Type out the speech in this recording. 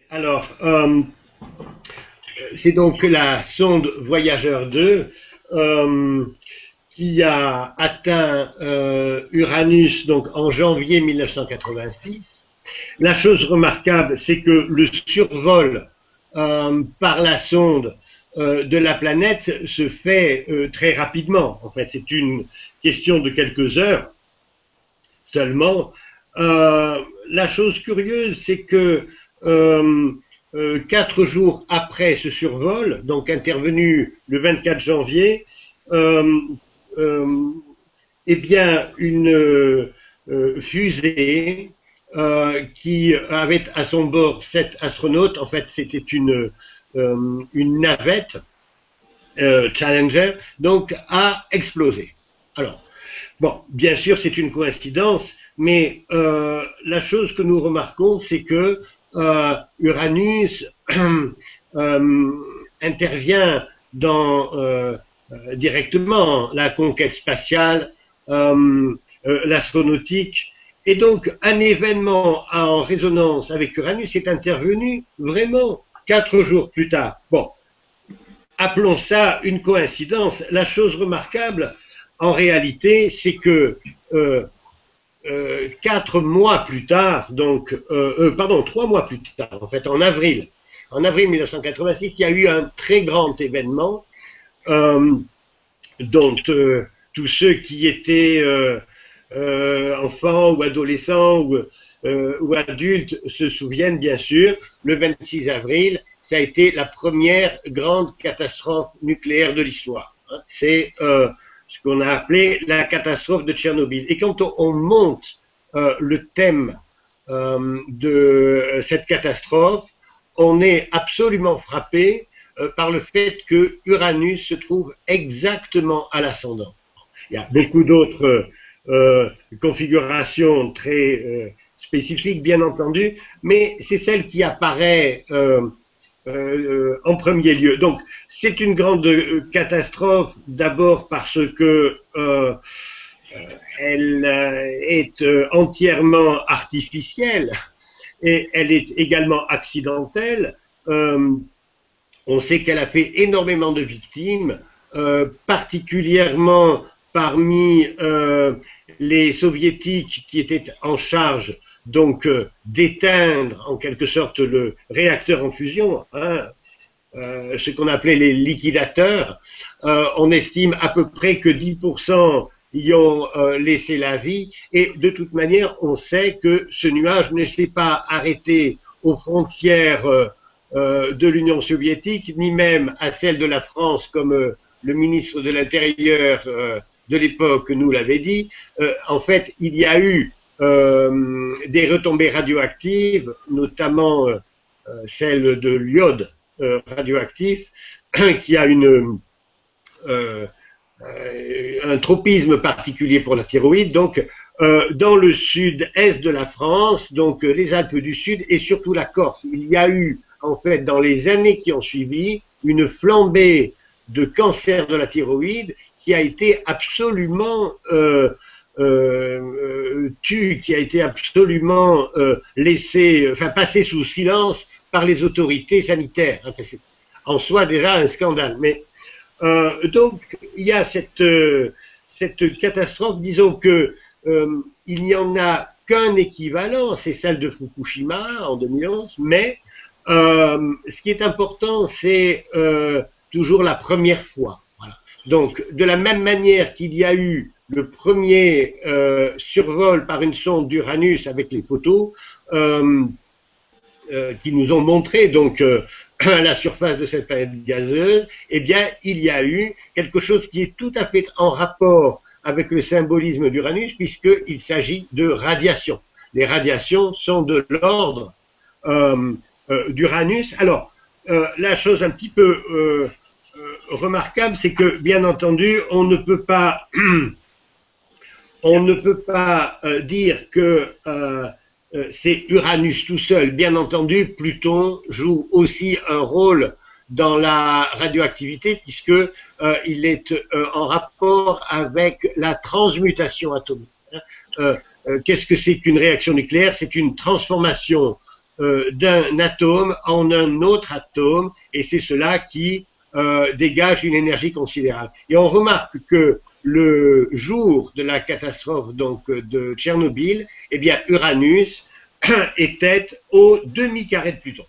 Alors, c'est donc la sonde Voyageur 2 qui a atteint Uranus donc en janvier 1986. La chose remarquable, c'est que le survol par la sonde de la planète se fait très rapidement. En fait, c'est une question de quelques heures seulement. La chose curieuse, c'est que 4 jours après ce survol, donc intervenu le 24 janvier, eh bien, une fusée qui avait à son bord 7 astronautes, en fait c'était une navette Challenger, donc a explosé. Alors, bon, bien sûr c'est une coïncidence, mais la chose que nous remarquons, c'est que Uranus intervient dans directement la conquête spatiale, l'astronautique, et donc un événement en résonance avec Uranus est intervenu vraiment 4 jours plus tard. Bon, appelons ça une coïncidence. La chose remarquable, en réalité, c'est que 4 mois plus tard, donc, pardon, 3 mois plus tard, en fait, en avril 1986, il y a eu un très grand événement dont tous ceux qui étaient enfants ou adolescents ou adultes se souviennent bien sûr. Le 26 avril, ça a été la première grande catastrophe nucléaire de l'histoire. C'est ce qu'on a appelé la catastrophe de Tchernobyl. Et quand on monte le thème de cette catastrophe, on est absolument frappé par le fait que Uranus se trouve exactement à l'ascendant. Il y a beaucoup d'autres configurations très spécifiques, bien entendu, mais c'est celle qui apparaît en premier lieu. Donc, c'est une grande catastrophe, d'abord parce que elle est entièrement artificielle et elle est également accidentelle. On sait qu'elle a fait énormément de victimes, particulièrement parmi les soviétiques qui étaient en charge donc d'éteindre en quelque sorte le réacteur en fusion, ce qu'on appelait les liquidateurs. On estime à peu près que 10% y ont laissé la vie, et de toute manière on sait que ce nuage ne s'est pas arrêté aux frontières de l'Union soviétique, ni même à celle de la France, comme le ministre de l'Intérieur de l'époque nous l'avait dit. En fait, il y a eu des retombées radioactives, notamment celle de l'iode radioactif, qui a un tropisme particulier pour la thyroïde. Donc, dans le sud-est de la France, donc les Alpes du Sud et surtout la Corse, il y a eu en fait dans les années qui ont suivi une flambée de cancer de la thyroïde qui a été absolument qui a été absolument passé sous silence par les autorités sanitaires. C'est en soi déjà un scandale. Mais donc il y a cette catastrophe, disons que il n'y en a qu'un équivalent, c'est celle de Fukushima en 2011, mais ce qui est important, c'est toujours la première fois. Voilà. Donc, de la même manière qu'il y a eu le premier survol par une sonde d'Uranus avec les photos qui nous ont montré donc la surface de cette planète gazeuse, eh bien, il y a eu quelque chose qui est tout à fait en rapport avec le symbolisme d'Uranus, puisqu'il s'agit de radiation. Les radiations sont de l'ordre d'Uranus. Alors, la chose un petit peu remarquable, c'est que, bien entendu, on ne peut pas dire que c'est Uranus tout seul. Bien entendu, Pluton joue aussi un rôle dans la radioactivité, puisque il est en rapport avec la transmutation atomique. Qu'est-ce que c'est qu'une réaction nucléaire? C'est une transformation d'un atome en un autre atome, et c'est cela qui dégage une énergie considérable. Et on remarque que le jour de la catastrophe donc de Tchernobyl, eh bien Uranus était au demi-carré de Pluton.